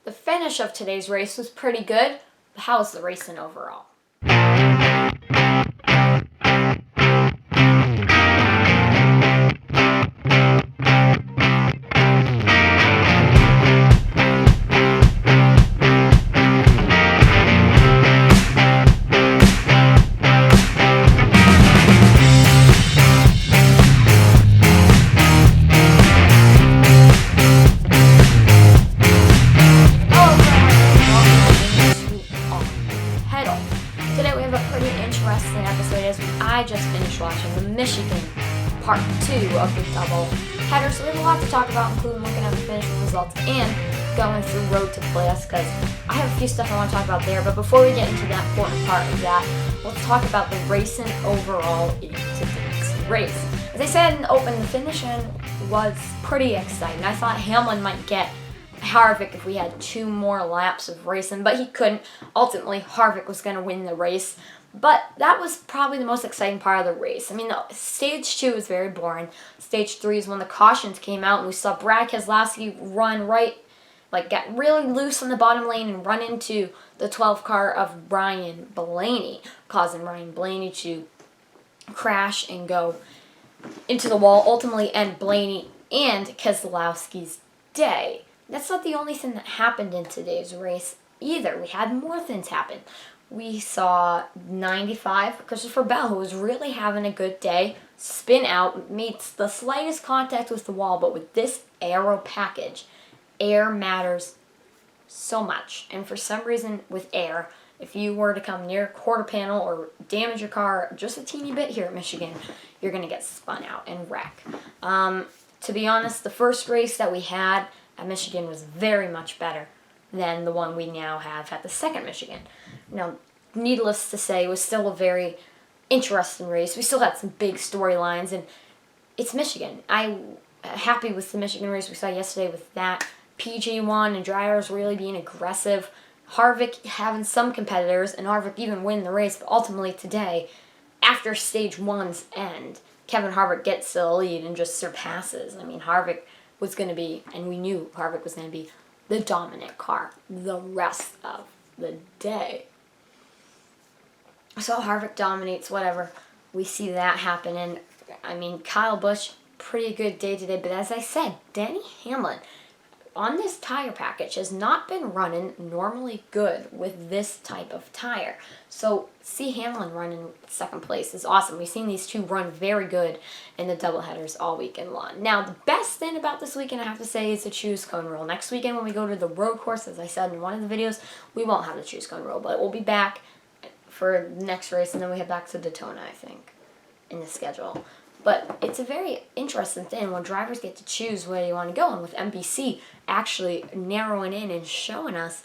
The finish of today's race was pretty good. How was the racing overall? Today we have a pretty interesting episode as I just finished watching the Michigan Part 2 of the double header. So we have a lot to talk about, including looking at the finish results and going through road to playoffs, because I have a few stuff I want to talk about there. But before we get into that important part of that, let's talk about the racing overall in today's race. As I said in the open, the finishing was pretty exciting. I thought Hamlin might get Harvick if we had 2 more laps of racing, but he couldn't. Ultimately, Harvick was going to win the race, but that was probably the most exciting part of the race. I mean, stage 2 was very boring. Stage 3 is when the cautions came out, and we saw Brad Keselowski run get really loose in the bottom lane and run into the 12th car of Ryan Blaney, causing Ryan Blaney to crash and go into the wall, ultimately end Blaney and Keselowski's day. That's not the only thing that happened in today's race either. We had more things happen. We saw 95, Christopher Bell, who was really having a good day, spin out, meets the slightest contact with the wall, but with this aero package, air matters so much. And for some reason with air, if you were to come near a quarter panel or damage your car just a teeny bit here at Michigan, you're going to get spun out and wreck. To be honest, the first race that we had at Michigan was very much better than the one we now have at the second Michigan. Now, needless to say, it was still a very interesting race. We still had some big storylines, and it's Michigan. I'm happy with the Michigan race we saw yesterday with that. PG won, and Drivers really being aggressive. Harvick having some competitors, and Harvick even winning the race, but ultimately today, after stage 1's end, Kevin Harvick gets to the lead and just surpasses. I mean, Harvick was going to be, and we knew Harvick was going to be, the dominant car the rest of the day. So Harvick dominates, whatever. We see that happen, and I mean, Kyle Busch, pretty good day today, but as I said, Denny Hamlin on this tire package has not been running normally good with this type of tire. So see Hamlin run in second place is awesome. We've seen these two run very good in the doubleheaders all weekend long. Now, the best thing about this weekend, I have to say, is the choose cone rule. Next weekend when we go to the road course, as I said in one of the videos, we won't have the choose cone rule, but we'll be back for the next race, and then we head back to Daytona, I think, in the schedule. But it's a very interesting thing when drivers get to choose where you want to go, and with NBC actually narrowing in and showing us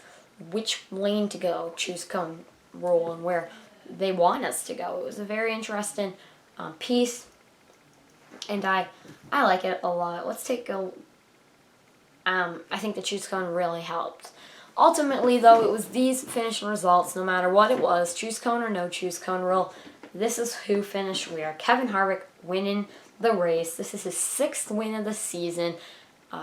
which lane to go, choose cone rule, and where they want us to go. It was a very interesting piece, and I like it a lot. Let's take a. I think the choose cone really helped. Ultimately, though, it was these finishing results, no matter what it was, choose cone or no choose cone rule. This is who finished where. Kevin Harvick winning the race. This is his 6th win of the season.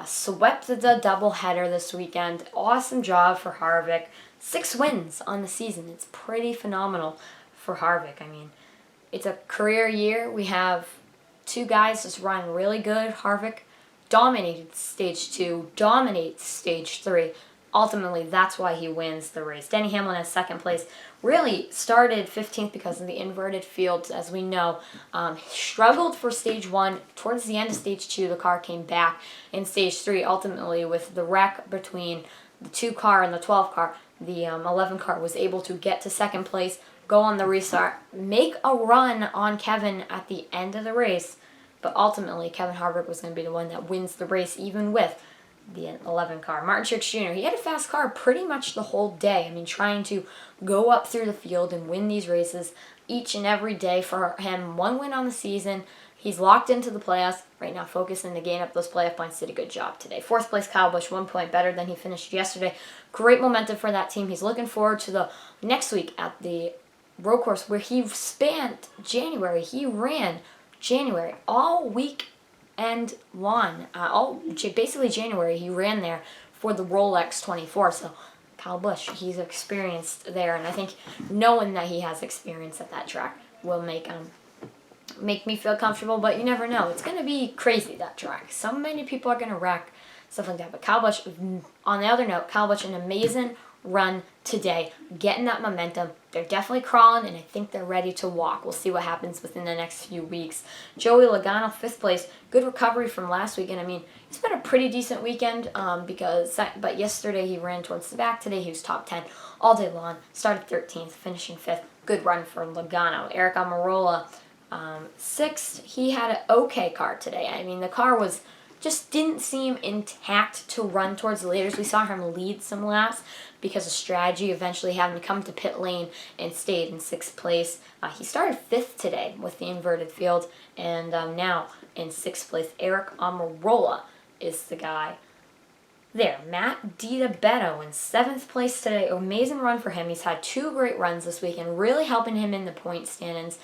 Swept the doubleheader this weekend. Awesome job for Harvick. 6 wins on the season. It's pretty phenomenal for Harvick. I mean, it's a career year. We have 2 guys just running really good. Harvick dominated stage 2, dominates stage 3. Ultimately, that's why he wins the race. Denny Hamlin in second place. Really started 15th because of the inverted fields, as we know. Struggled for stage 1. Towards the end of stage 2, the car came back. In stage 3, ultimately, with the wreck between the 2 car and the 12 car, the 11 car was able to get to second place, go on the restart, make a run on Kevin at the end of the race. But ultimately, Kevin Harvick was going to be the one that wins the race, even with the 11 car. Martin Truex Jr., he had a fast car pretty much the whole day. I mean, trying to go up through the field and win these races each and every day for him. 1 win on the season. He's locked into the playoffs right now, focusing to gain up those playoff points. Did a good job today. 4th place, Kyle Busch, 1 point better than he finished yesterday. Great momentum for that team. He's looking forward to the next week at the road course where he spent January. He ran January all week and long. Basically January, he ran there for the Rolex 24. So Kyle Busch, he's experienced there, and I think knowing that he has experience at that track will make me feel comfortable. But you never know; it's gonna be crazy, that track. So many people are gonna wreck, stuff like that. But Kyle Busch, on the other note, Kyle Busch, an amazing run today, getting that momentum. They're definitely crawling, and I think they're ready to walk. We'll see what happens within the next few weeks. Joey Logano, 5th place. Good recovery from last weekend. I mean, it's been a pretty decent weekend but yesterday he ran towards the back. Today he was top 10 all day long. Started 13th, finishing 5th. Good run for Logano. Eric Almirola, 6th. He had an okay car today. I mean, the car just didn't seem intact to run towards the leaders. We saw him lead some laps because of strategy, eventually having to come to pit lane and stayed in 6th place. He started 5th today with the inverted field, and now in 6th place, Eric Almirola is the guy there. Matt DiBenedetto in 7th place today. Amazing run for him. He's had 2 great runs this weekend, really helping him in the point standings.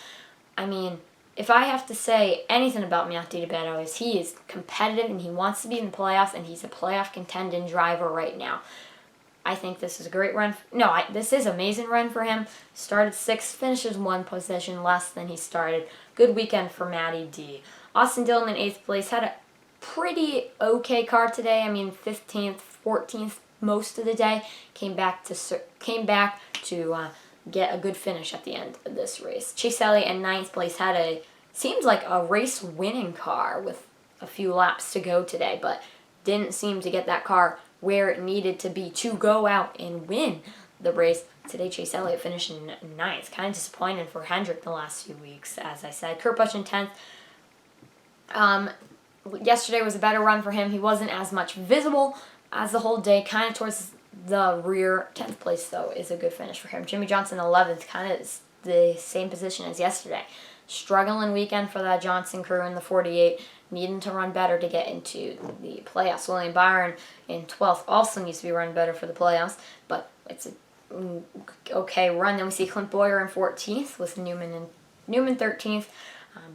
I mean, if I have to say anything about Matt DiBenedetto, is he is competitive and he wants to be in the playoffs, and he's a playoff contending driver right now. I think this is a great run. This is an amazing run for him. Started 6th, finishes 1 position less than he started. Good weekend for Matty D. Austin Dillon in 8th place had a pretty okay car today. I mean, 15th, 14th most of the day. Came back to get a good finish at the end of this race. Chase Elliott in 9th place had seems like a race-winning car with a few laps to go today, but didn't seem to get that car where it needed to be to go out and win the race. Today, Chase Elliott finished in 9th. Kind of disappointing for Hendrick the last few weeks, as I said. Kurt Busch in 10th. Yesterday was a better run for him. He wasn't as much visible as the whole day, kind of towards the rear. 10th place, though, is a good finish for him. Jimmie Johnson, 11th, kind of the same position as yesterday. Struggling weekend for that Johnson crew in the 48, needing to run better to get into the playoffs. William Byron in 12th also needs to be running better for the playoffs, but it's an okay run. Then we see Clint Bowyer in 14th with Newman 13th,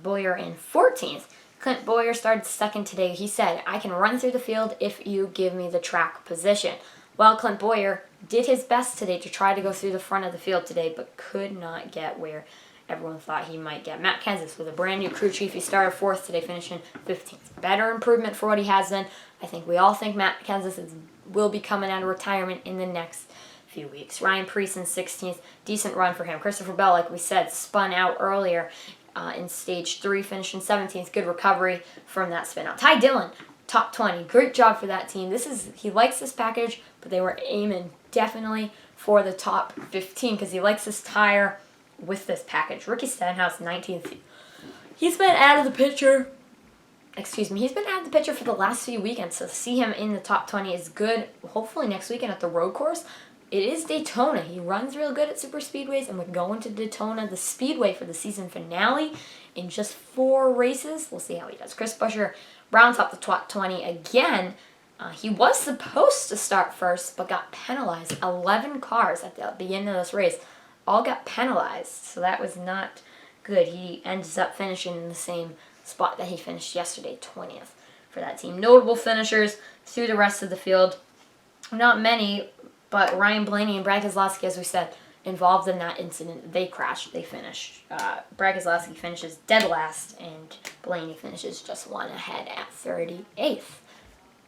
Bowyer in 14th. Clint Bowyer started 2nd today. He said, "I can run through the field if you give me the track position." Well, Clint Bowyer did his best today to try to go through the front of the field today, but could not get where everyone thought he might get. Matt Kenseth with a brand new crew chief. He started 4th today, finishing 15th. Better improvement for what he has done. I think we all think Matt Kenseth will be coming out of retirement in the next few weeks. Ryan Preece in 16th. Decent run for him. Christopher Bell, like we said, spun out earlier in stage 3, finishing 17th. Good recovery from that spin out. Ty Dillon, top 20. Great job for that team. He likes this package, but they were aiming definitely for the top 15 because he likes this tire with this package. Ricky Stenhouse, 19th. He's been out of the picture. He's been out of the picture for the last few weekends, so to see him in the top 20 is good. Hopefully next weekend at the road course. It is Daytona. He runs real good at super speedways, and we're going to Daytona, the speedway, for the season finale in just 4 races. We'll see how he does. Chris Buescher rounds up the top 20 again. He was supposed to start first, but got penalized. 11 cars at the beginning of this race all got penalized, so that was not good. He ends up finishing in the same spot that he finished yesterday, 20th for that team. Notable finishers through the rest of the field. Not many, but Ryan Blaney and Brad Keselowski, as we said, involved in that incident. They crashed. They finished. Brad Keselowski finishes dead last, and Blaney finishes just 1 ahead at 38th.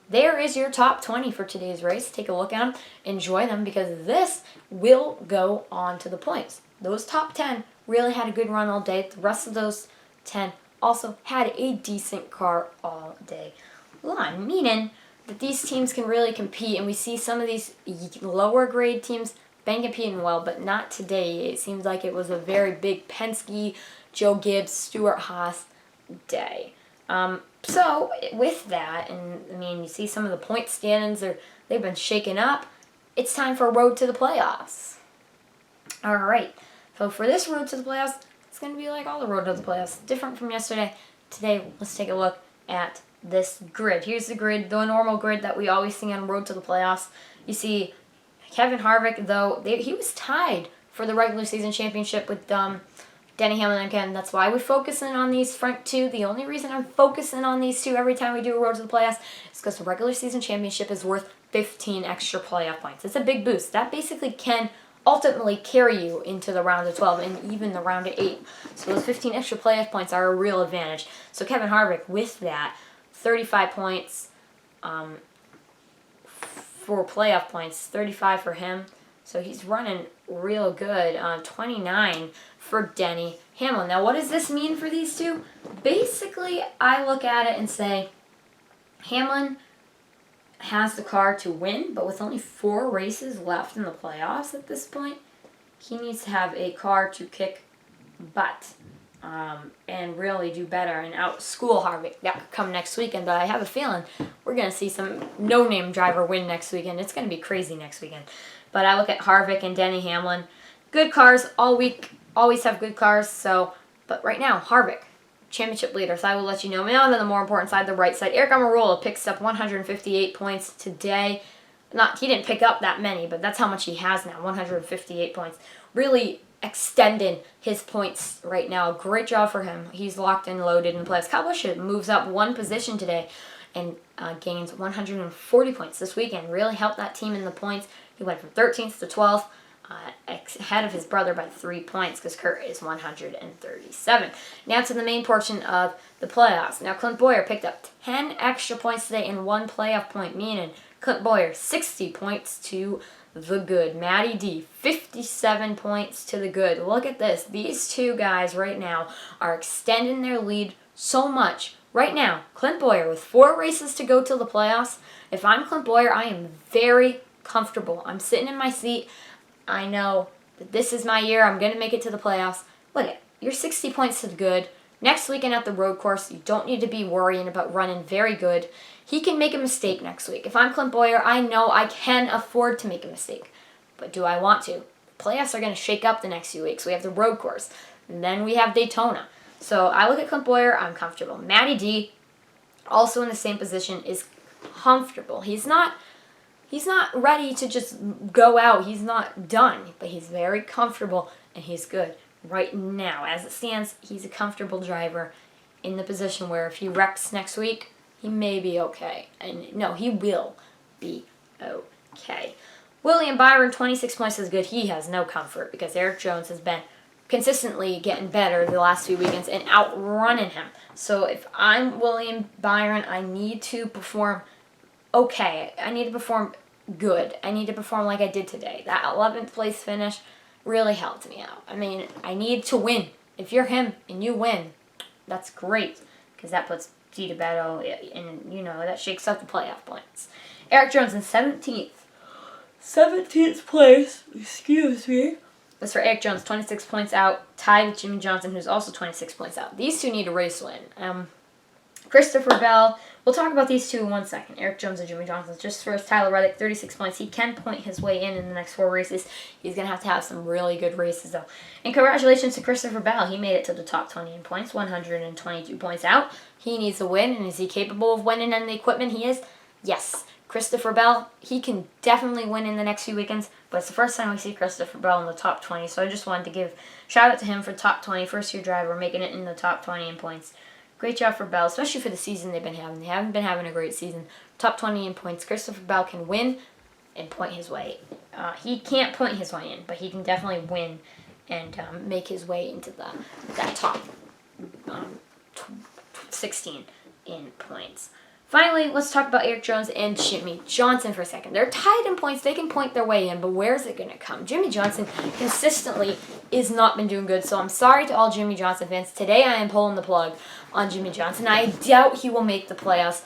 There is your top 20 for today's race. Take a look at them. Enjoy them because this will go on to the points. Those top 10 really had a good run all day. The rest of those 10 also had a decent car all day long, meaning that these teams can really compete, and we see some of these lower grade teams been competing well, but not today. It seems like it was a very big Penske, Joe Gibbs, Stuart Haas day. So with that, and I mean, you see some of the point standings, they've been shaken up. It's time for Road to the Playoffs. All right. So for this Road to the Playoffs, it's going to be like all the Road to the Playoffs, different from yesterday. Today, let's take a look at this grid. Here's the grid, the normal grid that we always see on Road to the Playoffs. You see Kevin Harvick, though, he was tied for the regular season championship with Denny Hamlin again. That's why we're focusing on these front two. The only reason I'm focusing on these two every time we do a road to the playoffs is because the regular season championship is worth 15 extra playoff points. It's a big boost. That basically can ultimately carry you into the round of 12 and even the round of 8. So those 15 extra playoff points are a real advantage. So Kevin Harvick with that, 35 points for playoff points, 35 for him. So he's running real good. 29 for Denny Hamlin. Now, what does this mean for these two? Basically, I look at it and say Hamlin has the car to win, but with only 4 races left in the playoffs at this point, he needs to have a car to kick butt and really do better and outschool Harvick. That could come next weekend, but I have a feeling we're going to see some no-name driver win next weekend. It's going to be crazy next weekend. But I look at Harvick and Denny Hamlin. Good cars all week. Always have good cars. But right now, Harvick, championship leader. So I will let you know. Now on the more important side, the right side. Aric Almirola picks up 158 points today. He didn't pick up that many, but that's how much he has now. 158 points. Really extending his points right now. Great job for him. He's locked and loaded in playoffs. Kyle Busch moves up 1 position today and gains 140 points this weekend. Really helped that team in the points. He went from 13th to 12th, ahead of his brother by 3 points because Kurt is 137. Now to the main portion of the playoffs. Now Clint Bowyer picked up 10 extra points today and 1 playoff point, meaning Clint Bowyer 60 points to the good. Matty D 57 points to the good. Look at this. These two guys right now are extending their lead so much. Right now, Clint Bowyer with 4 races to go till the playoffs. If I'm Clint Bowyer, I am very comfortable. I'm sitting in my seat. I know that this is my year. I'm going to make it to the playoffs. Look at you're 60 points to the good. Next weekend at the road course, you don't need to be worrying about running very good. He can make a mistake next week. If I'm Clint Bowyer, I know I can afford to make a mistake. But do I want to? Playoffs are going to shake up the next few weeks. We have the road course. And then we have Daytona. So I look at Clint Bowyer, I'm comfortable. Matty D, also in the same position, is comfortable. He's not ready to just go out. He's not done, but he's very comfortable and he's good. Right now, as it stands, he's a comfortable driver in the position where if he wrecks next week, he may be okay. And no, he will be okay. William Byron, 26 points is good. He has no comfort because Erik Jones has been consistently getting better the last few weekends and outrunning him. So if I'm William Byron, I need to perform okay. I need to perform good. I need to perform like I did today. That 11th place finish really helped me out. I mean, I need to win. If you're him and you win, that's great because that puts DiBetto in, that shakes up the playoff points. Erik Jones in 17th. 17th place, excuse me. That's for Erik Jones, 26 points out, tied with Jimmie Johnson, who's also 26 points out. These two need a race win. Christopher Bell, we'll talk about these two in 1 second. Erik Jones and Jimmie Johnson. Just first, Tyler Reddick, 36 points. He can point his way in the next 4 races. He's going to have some really good races, though. And congratulations to Christopher Bell. He made it to the top 20 in points, 122 points out. He needs a win, and is he capable of winning on the equipment he is? Yes. Christopher Bell, he can definitely win in the next few weekends, but it's the first time we see Christopher Bell in the top 20, so I just wanted to give shout out to him for top 20, first-year driver, making it in the top 20 in points. Great job for Bell, especially for the season they've been having. They haven't been having a great season. Top 20 in points. Christopher Bell can win and point his way. He can't point his way in, but he can definitely win and make his way into that top 16 in points. Finally, let's talk about Erik Jones and Jimmie Johnson for a second. They're tied in points. They can point their way in, but where's it going to come? Jimmie Johnson consistently has not been doing good, so I'm sorry to all Jimmie Johnson fans. Today I am pulling the plug on Jimmie Johnson. I doubt he will make the playoffs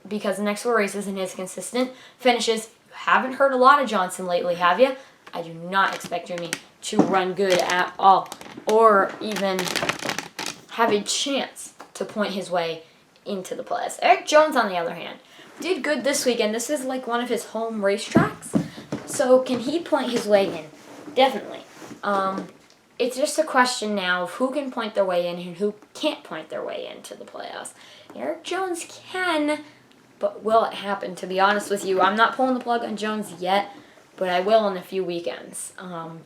because the next 4 races and his consistent finishes. You haven't heard a lot of Johnson lately, have you? I do not expect Jimmie to run good at all or even have a chance to point his way into the playoffs. Erik Jones, on the other hand, did good this weekend. This is like one of his home racetracks. So can he point his way in? Definitely. It's just a question now of who can point their way in and who can't point their way into the playoffs. Erik Jones can, but will it happen? To be honest with you, I'm not pulling the plug on Jones yet, but I will in a few weekends.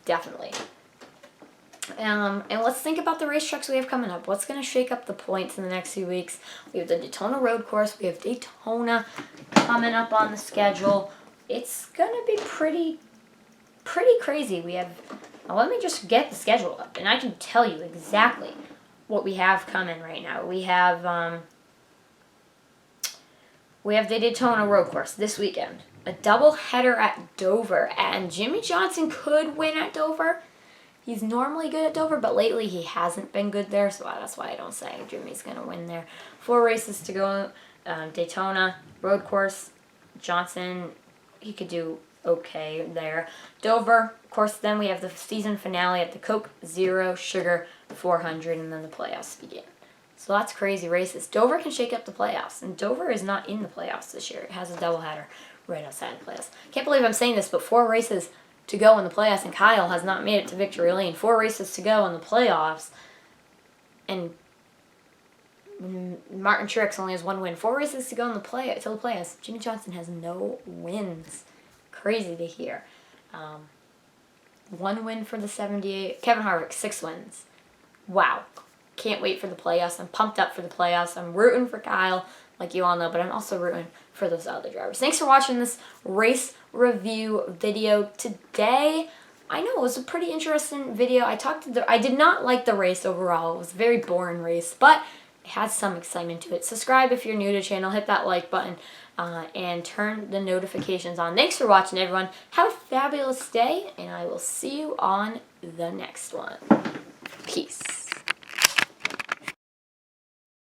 Definitely. And let's think about the racetracks we have coming up. What's going to shake up the points in the next few weeks? We have the Daytona Road Course. We have Daytona coming up on the schedule. It's going to be pretty crazy. We have, now let me just get the schedule up, and I can tell you exactly what we have coming right now. We have the Daytona Road Course this weekend. A doubleheader at Dover, and Jimmie Johnson could win at Dover. He's normally good at Dover, but lately he hasn't been good there, so that's why I don't say Jimmy's going to win there. 4 races to go. Daytona, Road Course, Johnson, he could do okay there. Dover, of course, then we have the season finale at the Coke Zero Sugar 400, and then the playoffs begin. So that's crazy races. Dover can shake up the playoffs, and Dover is not in the playoffs this year. It has a doubleheader right outside the playoffs. Can't believe I'm saying this, but 4 races to go in the playoffs, and Kyle has not made it to victory lane. 4 races to go in the playoffs, and Martin Truex only has 1 win. 4 races to go in the playoffs. Jimmie Johnson has no wins. Crazy to hear. 1 win for the 78. Kevin Harvick, 6 wins. Wow. Can't wait for the playoffs. I'm pumped up for the playoffs. I'm rooting for Kyle, like you all know, but I'm also rooting for those other drivers. Thanks for watching this race review video today. I know it was a pretty interesting video. I did not like the race overall. It was a very boring race, but it had some excitement to it. Subscribe if you're new to the channel. Hit that like button and turn the notifications on. Thanks for watching, everyone. Have a fabulous day, and I will see you on the next one. Peace.